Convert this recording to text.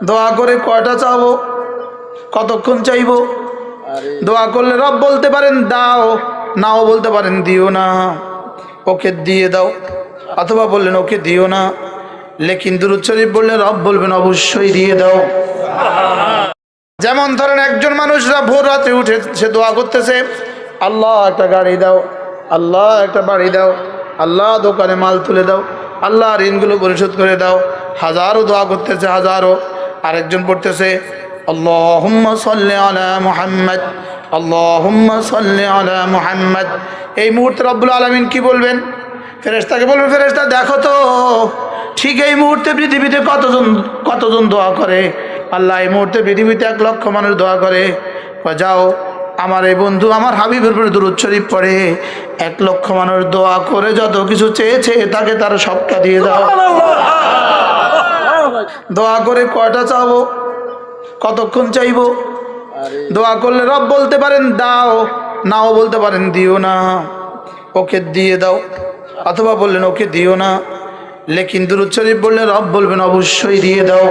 দোয়া করে কয়টা চাবো, কতক্ষণ চাইবো? দোয়া করলে রব বলতে পারেন দাও, নাও বলতে পারেন দিও না, ওকে দিয়ে দাও, অথবা বললেন ওকে দিও না। লেকিন দুরূদ শরীফ বললে রব বলবেন অবশ্যই দিয়ে দাও। যেমন ধরেন একজন মানুষরা ভোর রাতে উঠে সে দোয়া করতেছে, আল্লাহ একটা গাড়ি দাও, আল্লাহ একটা বাড়ি দাও, আল্লাহ দোকানে মাল তুলে দাও, আল্লাহ ঋণগুলো পরিশোধ করে দাও। হাজারো দোয়া করতেছে, হাজারো। আরেকজন পড়তেছে আল্লাহুম্মা সাল্লি আলা মুহাম্মদ, আল্লাহুম্মা সাল্লি আলা মুহাম্মদ। এই মুহূর্তে রব্বুল আলামিন কি বলবেন? ফেরেশতাকে বলবেন, ফেরেশতা দেখো তো ঠিক এই মুহূর্তে পৃথিবীতে কতজন দোয়া করে। আল্লাহ এই মুহূর্তে পৃথিবীতে 1 লক্ষ মানুষ দোয়া করে। যাও আমার এই বন্ধু আমার হাবিবের উপরে দুরূদ শরীফ পড়ে 1 লক্ষ মানুষ দোয়া করে যত কিছু চেয়েছে তাকে তার সবটা দিয়ে দাও। দোয়া করে কয়টা চাবো, কতক্ষণ চাইবো? দোয়া করলে রব বলতে পারেন দাও, নাও বলতে পারেন দিও না, ওকে দিয়ে দাও, অথবা বললেন ওকে দিও না। লেকিন দুরূদ শরীফ বললে রব বলবেন অবশ্যই দিয়ে দাও।